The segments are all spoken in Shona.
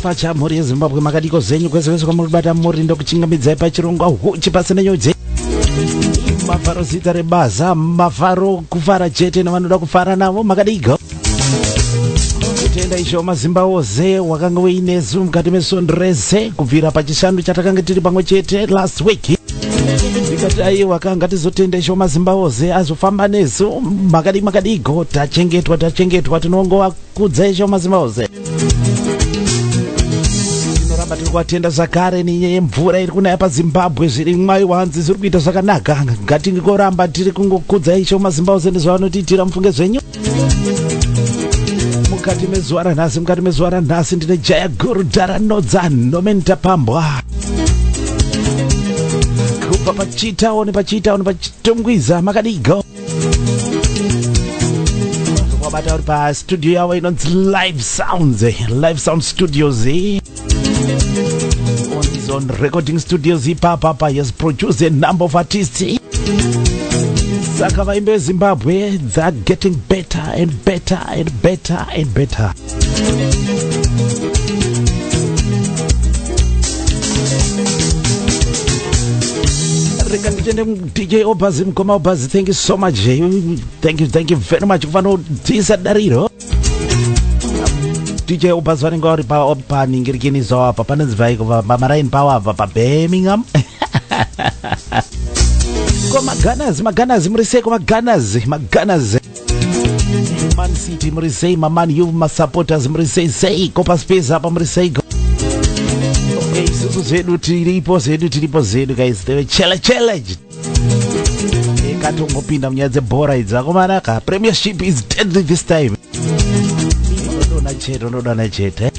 pacha mhuri yeZimbabwe makadiko zenyu kwese kwese kwamuribata muri ndokuchingamidzai pachirongwa huchi pasina nyodzi. Mafaro zita rebaza, mafaro kufara chete nevanoda kufara navo makadiko. Kutenda isho maZimbabwe wakanga uinesu mukati mesondreze kubvira pachishanu chatakanga tiri pamwe chete last week. Ndikati wakanga tizotenda isho maZimbabwe azofamba nesu makadiko tachengetwa tinongowakudza isho maZimbabwe. Tiri kuatenda zvakare nenyaya mvura iri kunaya paZimbabwe zviri mwai wanzi zviri kuita zvakanaka. Ngatingoramba tiri kungokudza isho maZimbabwe nezvavanotiitira mufunge zvenyu. Mukati mezuva ranhasi ndine Jaya Guru Dharanodza Nomen Tapambwa kubva pachitongwiza makadigo wabata uri pastudio yavo inonzi Live Sound Studios on recording studios ipapa has produced a number of artists. Saka vaimbe veZimbabwe they're getting better and better. DJ Obazi Mkoma Obazi, thank you so much. Thank you very much. Ufano tisa dariro DJ Obazi vanenge vari pa ningirikini zao apa panonzi vaiko pa Marine Power apa pa Birmingham. Ko maganazi muriseko maganazi Man City murisei, Man U supporters murisei, Copa Space apa murisei. Okay, isusu zedu tiripo guys, they were challenge. Katongopinda munyaya dzebhora idzi akomanaka. Premiership is deadly this time. Ndodona chete.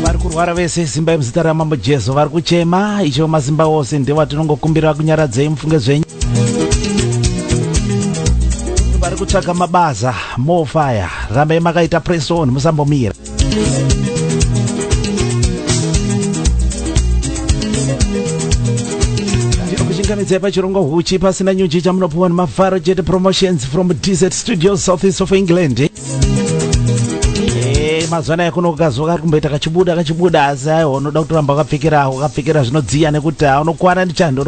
Vari kurwara vese simba yemuzita raMambo Jesu vari kuchema icho maZimbabwe ndewa tinongokumbira kunyaradzei mufunge zvenyu. Vari kutsvaka mabasa, more fire. Rambai makaita press on, musambomira. Ndinokuchingamidzai pachirongwa huchi pasina nyunji chamunopuwa neMafaro Jet Promotions from Desert Studios southeast of England. Mazwana yakunokazwa kari kumboita kachibuda asi aiwa unoda kutoramba wakapfekera zvinodziya nekuti unokwana ndichando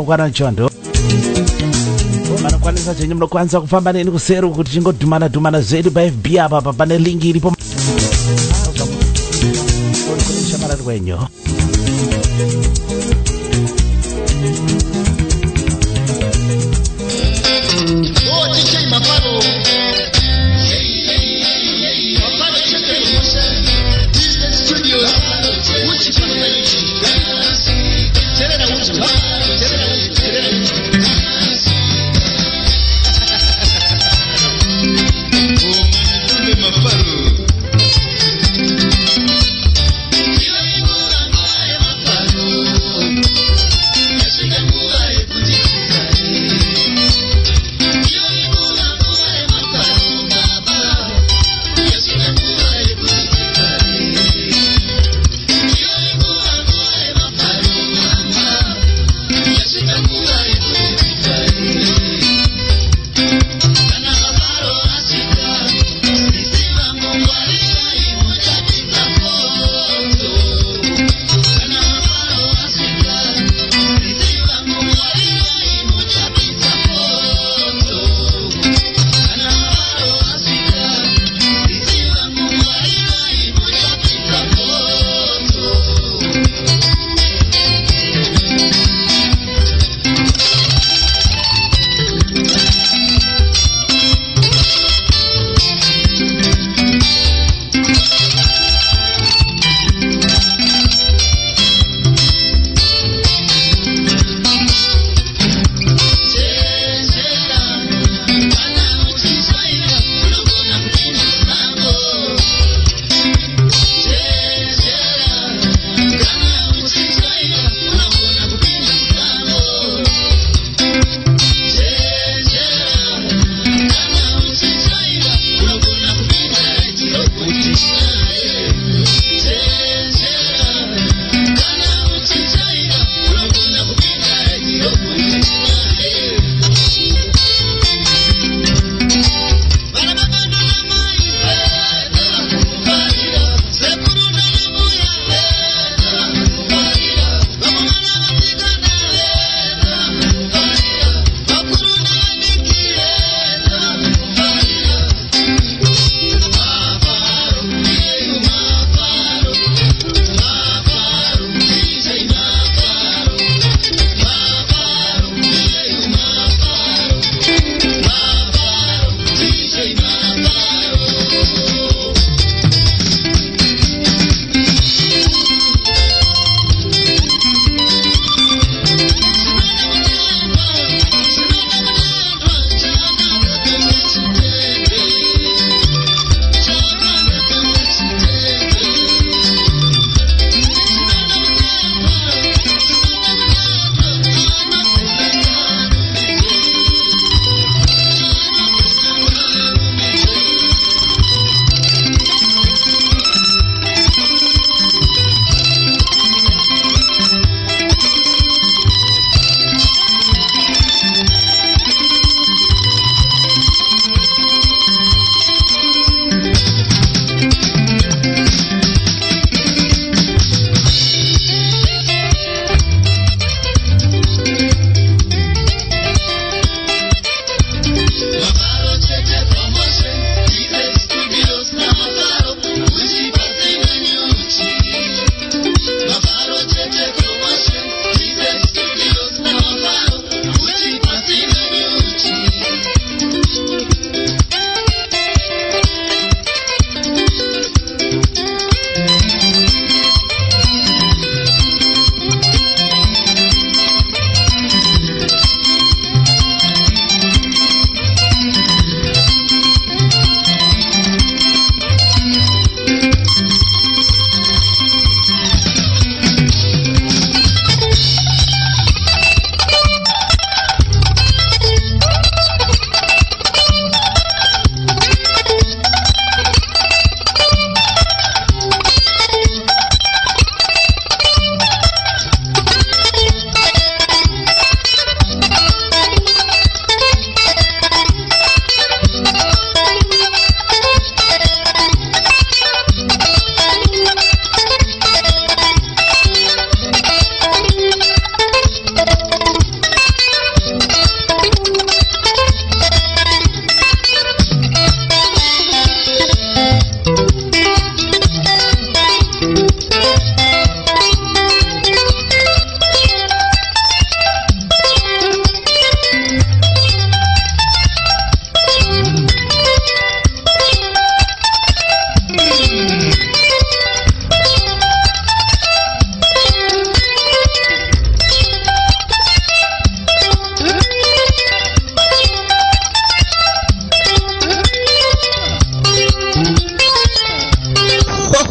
vanokwanisa chenyu munokwanisa kufamba neni kuseru kuti chingodhumana zvedu paFB apa pane lingi iripo shamarari kwenyu.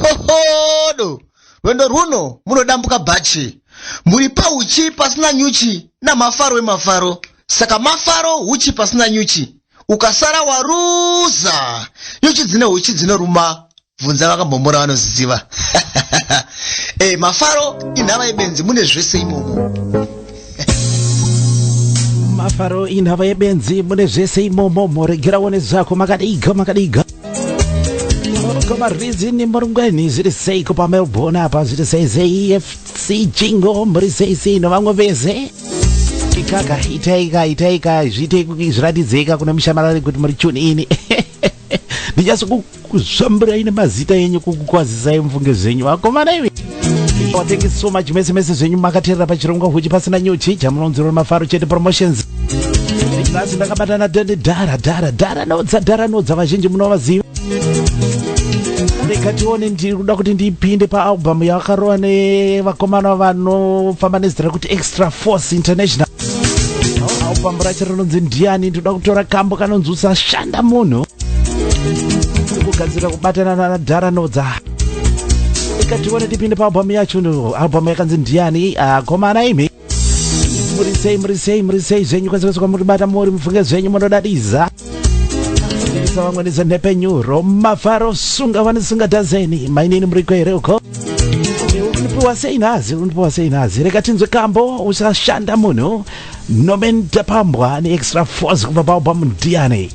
Ohodo. Rwendo runo munodambuka bhachi. Muri pauchi pasina nyuchi namafaro emafaro. Saka mafaro uchi pasina nyuchi. Ukasara waruza. Nyuchi dzine uchi dzinoruma. Bvunza vakambomora vanoziva. Mafaro inhava yebenzi mune zvese imomo. Mafaro inhava yebenzi mune zvese imomo. Moregera one zvako makadiga. Koma rizini murungweni zviri sei kupa Melbourne apa zviri sei FC Jingo muri sei no vamwe veze ikaka itaika zvite kuzviratidzeka kuna mushamarari kuti muri tune ini ndichaso kuzvambira ine mazita enyu kukwazisai mfunge zvenyu akomana iwe thank you so much mese zvenyu makateerera pachirongwa huchi pasina nyuchi chamunonzira mafaro chete promotions ndikasi ndakabatana dara nodza vazhinji munovaziva ndikatione ndiri kuda kuti ndipinde paalbum yakarova nevakomana vanofamba nezita kuti Extra Force International. Album racho rinonzi Ndiani. Ndoda kutora kambo kanonzi Usashanda munhu. Kugadzira kubatana naDara Nodza. Ndikatione tipinde paalbum yacho. Album yakanzi Ndiani. Komana imi muri sei zvenyu kwese kwamuribata muri mufunge zvenyu munodadiza. Vamweniza nepenyuro mafaro sunga vanisunga dazeni mainini muriko here uko unipiwa sei nhazi reka tinzwe kambo usashanda munhu nomenda pambwa neExtra Force kubva paalbum Ndiani.